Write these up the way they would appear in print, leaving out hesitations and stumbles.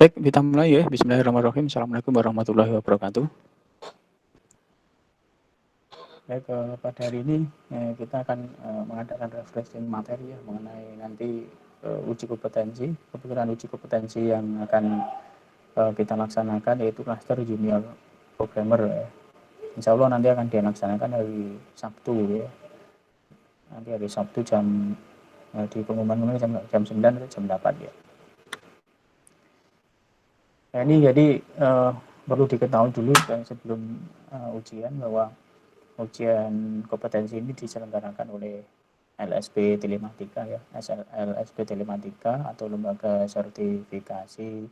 Baik, kita mulai ya. Bismillahirrahmanirrahim. Assalamualaikum warahmatullahi wabarakatuh. Baik, pada hari ini kita akan mengadakan refreshing materi ya mengenai nanti uji kompetensi. Kebetulan uji kompetensi yang akan kita laksanakan yaitu klaster junior programmer ya. Insya Allah nanti akan dilaksanakan hari Sabtu ya. Nanti hari Sabtu di pengumuman jam 9 atau jam 8 ya. Nah, ini jadi perlu diketahui dulu sebelum ujian bahwa ujian kompetensi ini diselenggarakan oleh LSP Telematika ya, LSP Telematika atau lembaga sertifikasi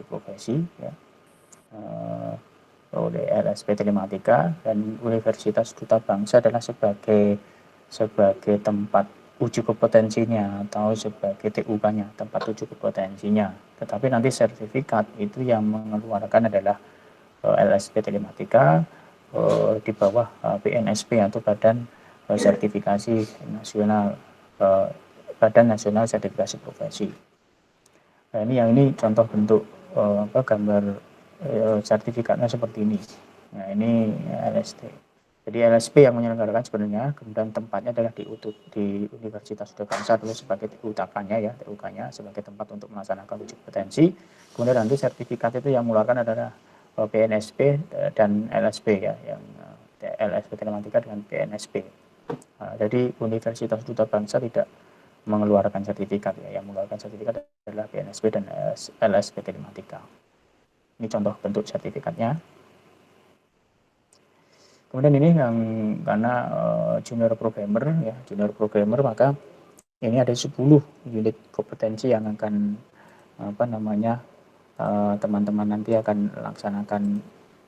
profesi ya, oleh LSP Telematika, dan Universitas Duta Bangsa adalah sebagai tempat uji kompetensinya atau sebagai TUK-nya, tempat uji kompetensinya. Tetapi nanti sertifikat itu yang mengeluarkan adalah LSP Telematika di bawah BNSP atau Badan Sertifikasi Nasional, Badan Nasional Sertifikasi Profesi. Nah, ini contoh bentuk gambar sertifikatnya seperti ini. Nah, ini LST. Jadi LSP yang menyelenggarakan sebenarnya, kemudian tempatnya adalah di Universitas Duta Bangsa dulu sebagai TUK-nya ya, TUK-nya sebagai tempat untuk melaksanakan uji kompetensi. Kemudian nanti sertifikat itu yang mengeluarkan adalah BNSP dan LSP ya, yang LSP Telematika dengan BNSP. Jadi Universitas Duta Bangsa tidak mengeluarkan sertifikat ya, yang mengeluarkan sertifikat adalah BNSP dan LSP Telematika. Ini contoh bentuk sertifikatnya. Kemudian ini yang karena junior programmer maka ini ada 10 unit kompetensi yang akan teman-teman nanti akan laksanakan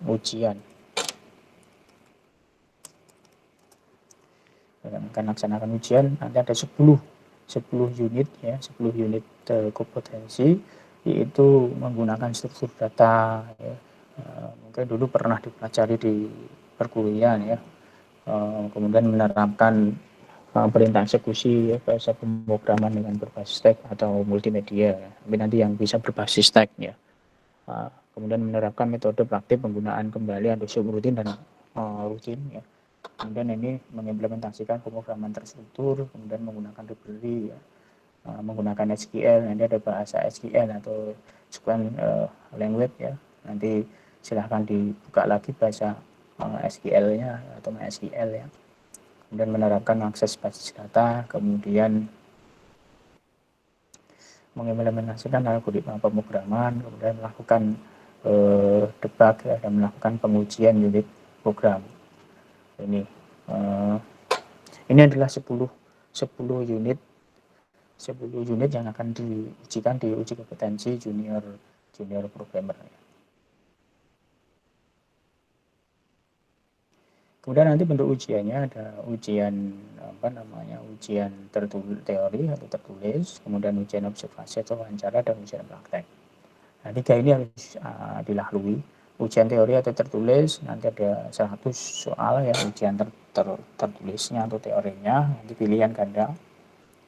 ujian. Nanti ada 10 unit ya, 10 unit kompetensi, yaitu menggunakan struktur data ya. Mungkin dulu pernah dipelajari di perkuliahan ya, kemudian menerapkan perintah eksekusi ya, bahasa pemrograman dengan berbasis teks atau multimedia ya. Tapi nanti yang bisa berbasis teks ya. Kemudian menerapkan metode praktik penggunaan kembali atau subrutin dan rutin ya. Kemudian ini mengimplementasikan pemrograman terstruktur, kemudian menggunakan library ya, menggunakan SQL. Nanti ada bahasa SQL atau SQL language ya. Nanti silahkan dibuka lagi bahasa SQL-nya atau MySQL ya. Kemudian menerapkan akses basis data, kemudian mengimplementasikan algoritma pemrograman, kemudian melakukan debug ya, dan melakukan pengujian unit program. Ini adalah 10 unit yang akan diujikan di uji kompetensi junior programmer. Kemudian nanti bentuk ujiannya ada ujian ujian teori atau tertulis, kemudian ujian observasi atau wawancara, dan ujian praktek. Nah, 3 ini harus dilalui. Ujian teori atau tertulis nanti ada 100 soal ya, ujian tertulisnya atau teorinya nanti pilihan ganda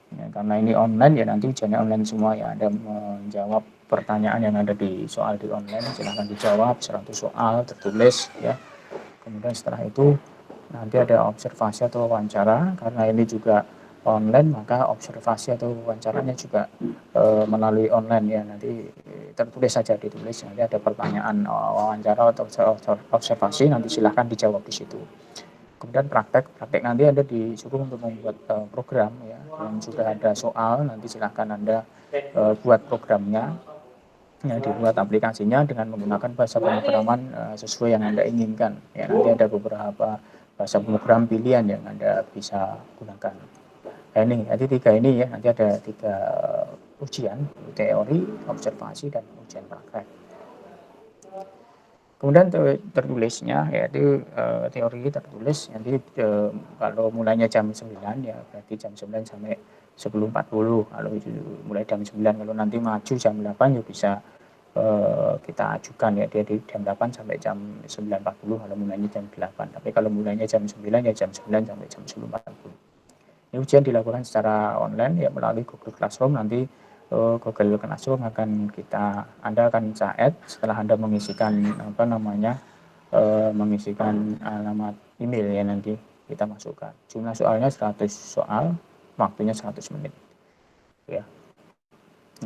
ya, karena ini online ya, nanti ujiannya online semua ya. Anda menjawab pertanyaan yang ada di soal di online, silahkan dijawab 100 soal tertulis ya. Kemudian setelah itu nanti ada observasi atau wawancara, karena ini juga online maka observasi atau wawancaranya juga melalui online ya. Nanti tertulis saja, ditulis, nanti ada pertanyaan wawancara atau observasi, nanti silahkan dijawab di situ. Kemudian praktek nanti Anda disuruh untuk membuat program ya, yang sudah ada soal, nanti silahkan Anda buat programnya ya, dibuat aplikasinya dengan menggunakan bahasa pemrograman sesuai yang Anda inginkan ya. Nanti ada beberapa bahasa pemrogram pilihan yang Anda bisa gunakan. Nah, ini nanti 3 ini ya, nanti ada 3 ujian, teori, observasi, dan ujian praktek. Kemudian tertulisnya yaitu teori tertulis nanti kalau mulainya jam 9 ya, berarti jam 9 sampai 10.40. Kalau mulai jam 9, kalau nanti maju jam 8 ya bisa kita ajukan ya, dia di jam 8 sampai jam 9.40 kalau mulainya jam 8. Tapi kalau mulainya jam 9 ya jam 9 sampai jam 10.40. Ini ujian dilakukan secara online ya, melalui Google Classroom. Nanti Google Classroom Anda akan bisa add setelah Anda mengisikan mengisikan alamat email ya, nanti kita masukkan. Jumlah soalnya 100 soal, waktunya 100 menit. Ya.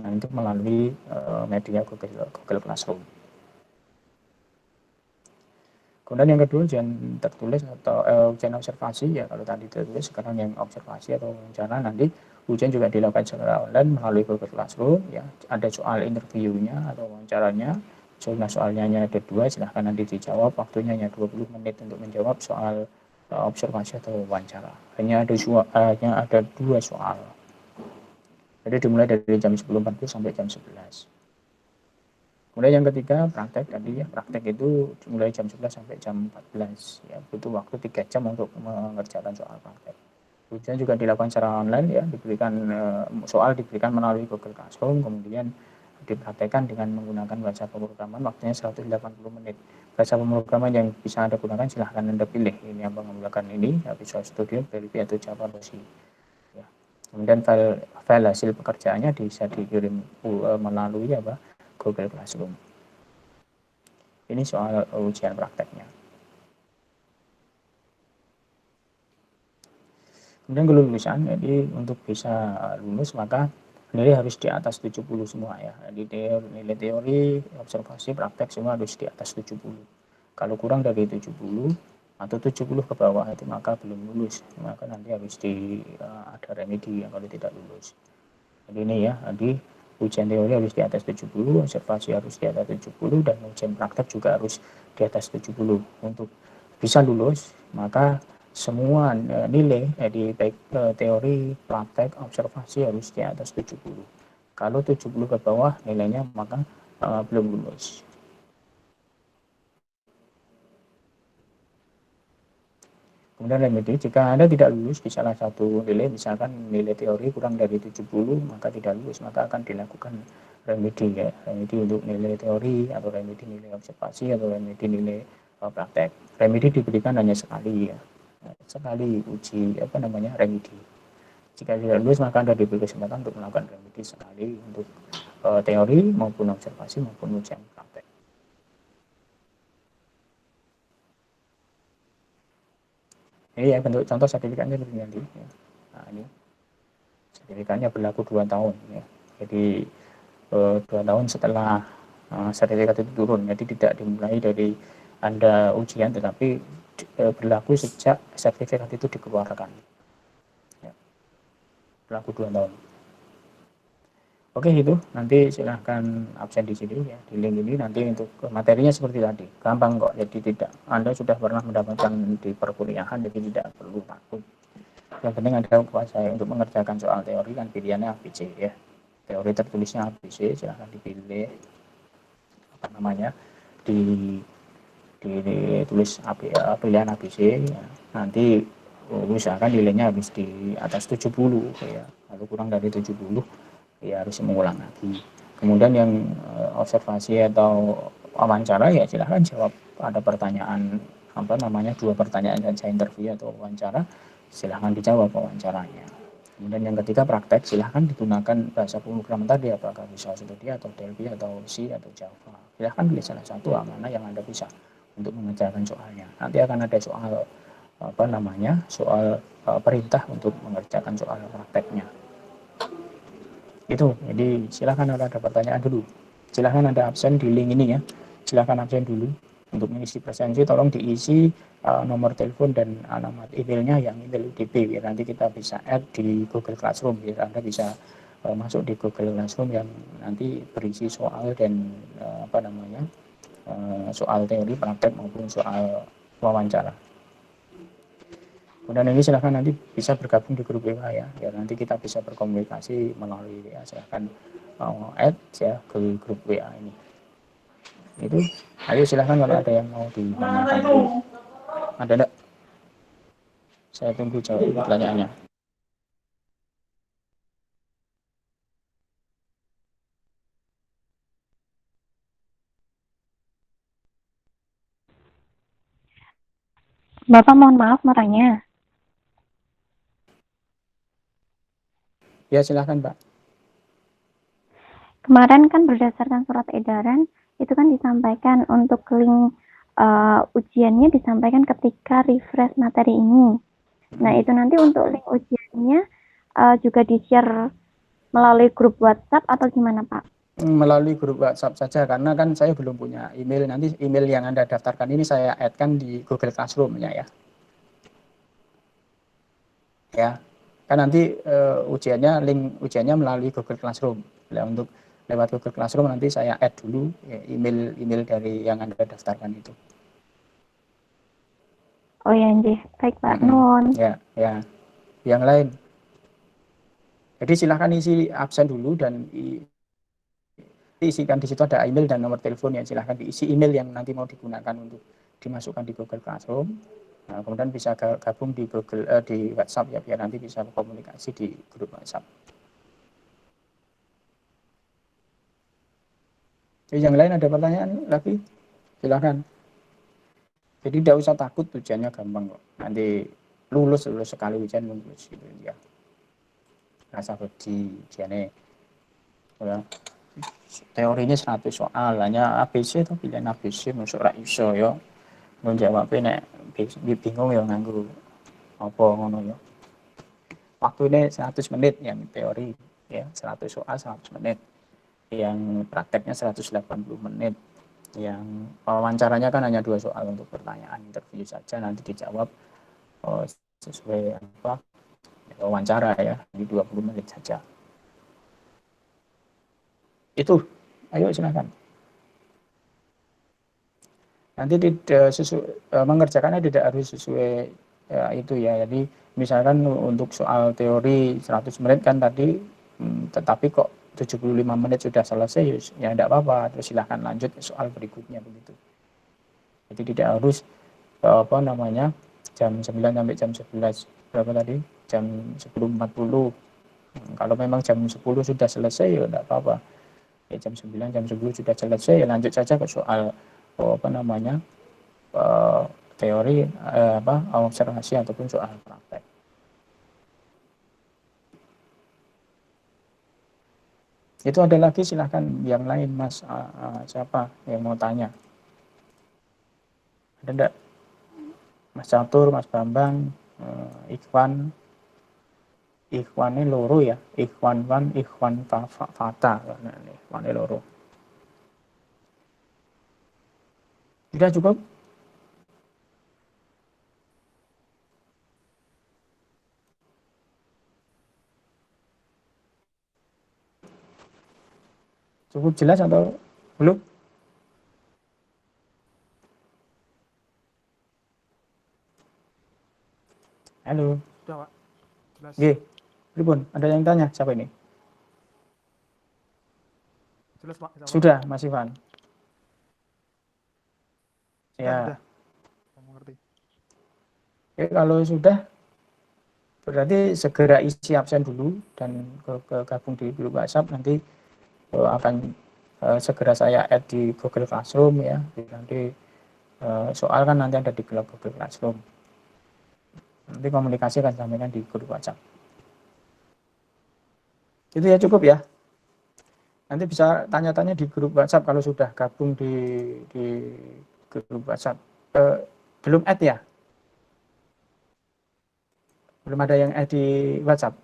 Nah, itu melalui media Google Classroom. Kemudian yang kedua, ujian tertulis atau ujian observasi ya. Kalau tadi tertulis, sekarang yang observasi atau wawancara. Nanti ujian juga dilakukan secara online melalui Google Classroom ya. Ada soal interviewnya atau wawancaranya. Jumlah soalnya hanya ada 2, silahkan nanti dijawab. Waktunya hanya 20 menit untuk menjawab soal observasi atau wawancara. Hanya ada 2 soal. Jadi dimulai dari jam 10.40 sampai jam 11. Kemudian yang ketiga, praktek tadi ya. Praktek itu mulai jam 11 sampai jam 14 ya. Butuh waktu 3 jam untuk mengerjakan soal praktek. Ujian juga dilakukan secara online ya, soal diberikan melalui Google Classroom, kemudian dipraktekkan dengan menggunakan bahasa pemrograman, waktunya 180 menit. Bahasa pemrograman yang bisa Anda gunakan silahkan Anda pilih. Ini yang menggunakan ini, Visual Studio, Delphi atau Java Logi. Ya. Kemudian file hasil pekerjaannya bisa dikirim melalui Google Classroom. Ini soal ujian prakteknya. Kemudian kelulusan, jadi untuk bisa lulus maka nilai harus di atas 70 semua ya. Jadi nilai teori, observasi, praktek semua harus di atas 70. Kalau kurang dari 70 atau 70 ke bawah itu maka belum lulus. Maka nanti harus ada remedi ya kalau tidak lulus. Jadi ini ya, jadi ujian teori harus di atas 70, observasi harus di atas 70, dan ujian praktek juga harus di atas 70. Untuk bisa lulus, maka semua nilai di baik teori, praktek, observasi harus di atas 70. Kalau 70 ke bawah nilainya maka belum lulus. Kemudian remedi, jika Anda tidak lulus di salah satu nilai, misalkan nilai teori kurang dari 70, maka tidak lulus, maka akan dilakukan remedi ya. Remedi untuk nilai teori, atau remedi nilai observasi, atau remedi nilai praktek. Remedi diberikan hanya sekali ya. Sekali uji remedi. Jika tidak lulus maka Anda diberi kesempatan untuk melakukan remedi sekali untuk teori maupun observasi maupun ujian praktek. Ini ya bentuk contoh sertifikatnya seperti nanti. Ya. Nah, ini sertifikatnya berlaku 2 tahun ya. Jadi 2 tahun setelah sertifikat itu turun. Jadi tidak dimulai dari Anda ujian, tetapi berlaku sejak sertifikat itu dikeluarkan. Ya. Berlaku 2 tahun. Oke, itu nanti silahkan absen di sini ya, di link ini. Nanti untuk materinya seperti tadi, gampang kok. Jadi tidak, Anda sudah pernah mendapatkan di perkuliahan, jadi tidak perlu takut. Yang penting Anda kuasai untuk mengerjakan soal teori, kan pilihannya ABC ya. Teori tertulisnya ABC, silahkan dipilih ditulis pilihan ABC ya. Nanti usahakan nilainya habis di atas 70 ya. Kalau kurang dari 70 ya harus mengulang lagi. Kemudian yang observasi atau wawancara ya silahkan jawab. Ada pertanyaan 2 pertanyaan saja interview atau wawancara, silahkan dijawab wawancaranya. Kemudian yang ketiga praktek, silahkan digunakan bahasa pemrograman tadi, apakah Visual Studio atau Delphi atau C atau Java. Silahkan pilih salah satu mana yang Anda bisa untuk mengerjakan soalnya. Nanti akan ada soal perintah untuk mengerjakan soal prakteknya. Itu, jadi silahkan ada pertanyaan dulu. Silahkan Anda absen di link ini ya. Silahkan absen dulu. Untuk mengisi presensi tolong diisi nomor telepon dan alamat emailnya yang email UDP, biar nanti kita bisa add di Google Classroom, biar Anda bisa masuk di Google Classroom yang nanti berisi soal dan soal teori, praktek maupun soal wawancara. Kemudian ini silahkan nanti bisa bergabung di grup WA ya, biar nanti kita bisa berkomunikasi melalui WA. Silahkan add ya ke grup WA ini. Itu, ayo silahkan kalau ada yang mau ditanyakan. Ada enggak? Saya tunggu jawab pertanyaannya. Bapak mohon maaf mau tanya. Ya silahkan Pak. kemarin kan berdasarkan surat edaran itu kan disampaikan untuk link ujiannya disampaikan ketika refresh materi ini. Nah, itu nanti untuk link ujiannya juga di-share melalui grup WhatsApp atau gimana, Pak? Melalui grup WhatsApp saja, karena kan saya belum punya email. Nanti email yang Anda daftarkan ini saya add-kan di Google Classroom-nya ya. Ya, kan nanti link ujiannya melalui Google Classroom. Nah, untuk lewat Google Classroom nanti saya add dulu ya, email dari yang Anda daftarkan itu. Oh ya, baik Pak. Nun. Ya, ya. Yang lain. Jadi silahkan isi absen dulu dan isikan di situ ada email dan nomor telepon ya, silahkan diisi email yang nanti mau digunakan untuk dimasukkan di Google Classroom. Nah, kemudian bisa gabung di di WhatsApp ya, biar nanti bisa komunikasi di grup WhatsApp. Jadi yang lain ada pertanyaan lagi? Silahkan. Jadi tidak usah takut, ujiannya gampang kok. Nanti lulus sekali ujian lulus gitu ya. Rasa bedi ujiannya. Ya. Teorinya 100 soal, hanya ABC itu pilihan ABC masuk ra iso ya. Menjawabnya nek bingung ya nganggo apa ngono ya. Waktunya 100 menit yang teori ya, 100 soal 100 menit. Yang prakteknya 180 menit. Yang wawancaranya kan hanya 2 soal untuk pertanyaan interview saja, nanti dijawab sesuai apa wawancara ya, di 20 menit saja. Itu, ayo silakan. Nanti mengerjakannya tidak harus sesuai ya, itu ya. Jadi misalkan untuk soal teori 100 menit kan tadi, tetapi kok 75 menit sudah selesai, ya tidak apa-apa, terus silahkan lanjut ke soal berikutnya begitu. Jadi tidak harus apa namanya jam 9 sampai jam 11 berapa tadi, jam 10.40. Kalau memang jam 10 sudah selesai ya tidak apa-apa, ya jam 9 jam 10 sudah selesai, ya lanjut saja ke soal apa namanya teori observasi ataupun soal praktek. Itu ada lagi, silahkan yang lain Mas, siapa yang mau tanya? Ada enggak? Mas Catur, Mas Bambang, Ikhwan. Ikhwannya loro ya, Ikhwan Fata, Ikhwannya loro. Sudah cukup? Cukup jelas atau belum? Halo. Sudah, Pak. Jelas. Oke. Pripun? Ada yang tanya? Siapa ini? Jelas, Pak. Sudah, Mas Ivan. Sudah. Ya. Saya mengerti. Oke, kalau sudah berarti segera isi absen dulu dan gabung di grup WhatsApp, nanti akan segera saya add di Google Classroom ya. Nanti soal kan nanti ada di Google Classroom. Nanti komunikasi akan sampaikan di grup WhatsApp. Itu ya, cukup ya. Nanti bisa tanya-tanya di grup WhatsApp kalau sudah gabung di grup WhatsApp. Belum add ya? Belum ada yang add di WhatsApp?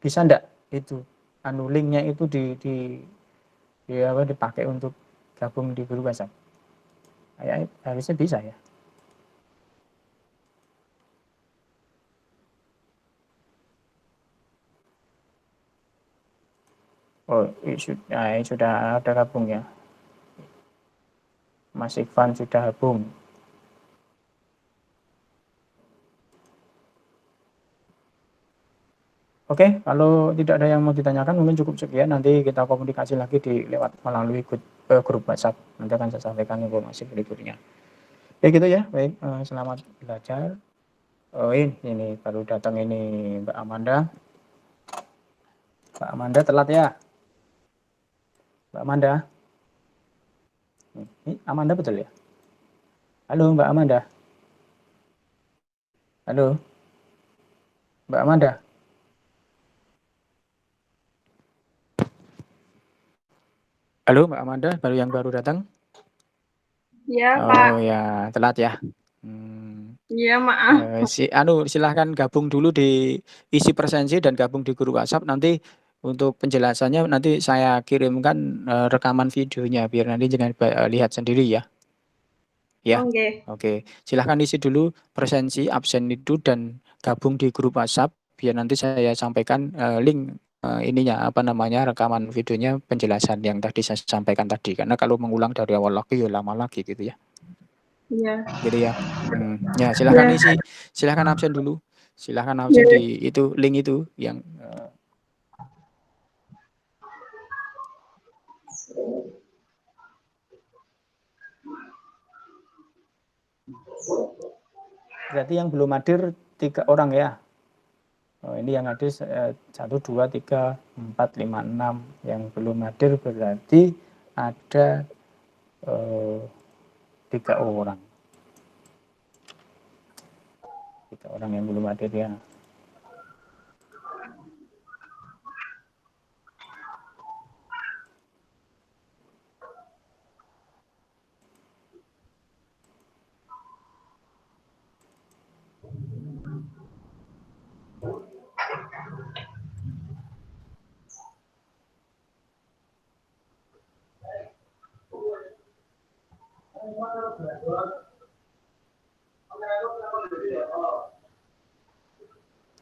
Bisa enggak itu linknya itu dipakai untuk gabung di grup WhatsApp? Ya, harusnya bisa ya. Oh, sudah ada gabung ya. Mas Ivan sudah gabung. Oke, kalau tidak ada yang mau ditanyakan mungkin cukup sekian. Nanti kita komunikasi lagi melalui grup WhatsApp. Nanti akan saya sampaikan informasi berikutnya. Ya gitu ya, baik. Selamat belajar. Oh ini baru datang ini Mbak Amanda. Mbak Amanda telat ya. Mbak Amanda. Ini Amanda betul ya? Halo Mbak Amanda. Halo. Mbak Amanda. Halo Mbak Amanda, yang baru datang? Ya, Pak. Oh ya, telat ya. Iya, maaf. Silahkan gabung dulu di isi presensi dan gabung di grup WhatsApp. Nanti untuk penjelasannya nanti saya kirimkan rekaman videonya biar nanti jangan lihat sendiri ya. Ya. Oke. Silahkan isi dulu presensi absen itu dan gabung di grup WhatsApp biar nanti saya sampaikan link rekaman videonya penjelasan yang tadi saya sampaikan tadi. Karena kalau mengulang dari awal lagi ya lama lagi gitu ya. Iya. Gitu ya. Ya, silahkan isi, silahkan absen dulu. Silahkan absen di itu link itu yang berarti yang belum hadir 3 orang ya. Ini yang hadir 1, 2, 3, 4, 5, 6. Yang belum hadir berarti ada 3 orang. 3 orang yang belum hadir ya.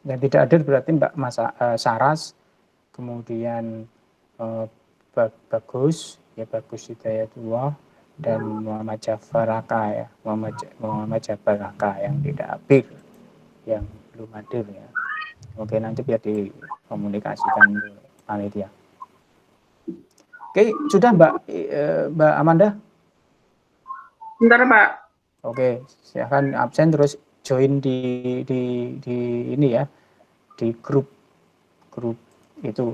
Yang tidak hadir berarti Mbak Saras, kemudian Bagus Hidayatullah dan Muhammad Jafar Raka ya, Muhammad Jafar Raka yang tidak hadir, yang belum hadir ya. Oke, nanti biar dikomunikasikan ke panitia. Oke, sudah Mbak Amanda? Bentar, Pak. Oke, silahkan absen terus join di ini ya, di grup itu.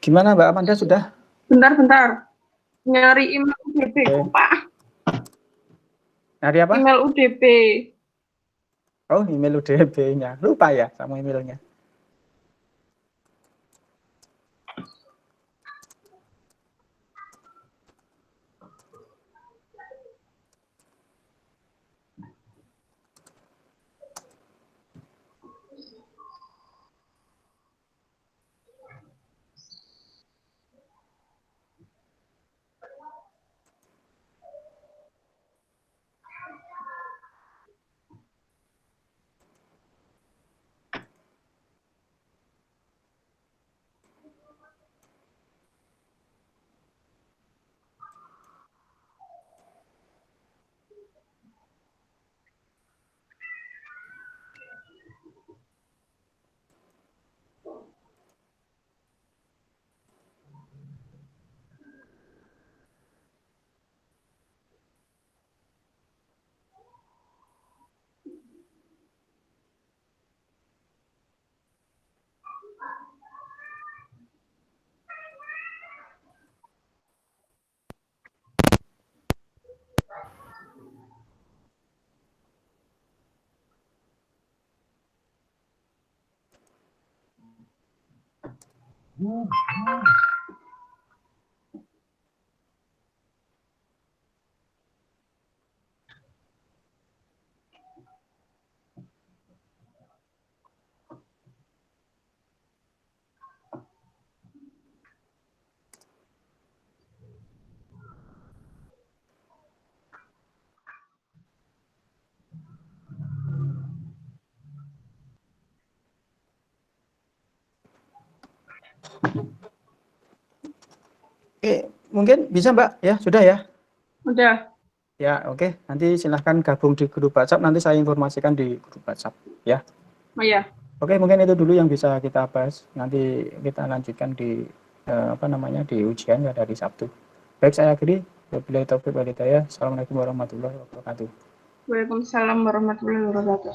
Gimana Mbak Amanda sudah? Bentar. Nyari email UDP, Pak. Nyari apa? Email UDP. Oh, email UDP-nya. Lupa ya sama emailnya. Oke, mungkin bisa Mbak ya, sudah ya. Udah. Ya, oke. Nanti silahkan gabung di grup WhatsApp, nanti saya informasikan di grup WhatsApp ya. Oh ya. Oke, mungkin itu dulu yang bisa kita bahas. Nanti kita lanjutkan di di ujian ya dari Sabtu. Baik, saya akhiri. Wabillahi taufiq wal hidayah. Assalamualaikum warahmatullahi wabarakatuh. Waalaikumsalam warahmatullahi wabarakatuh.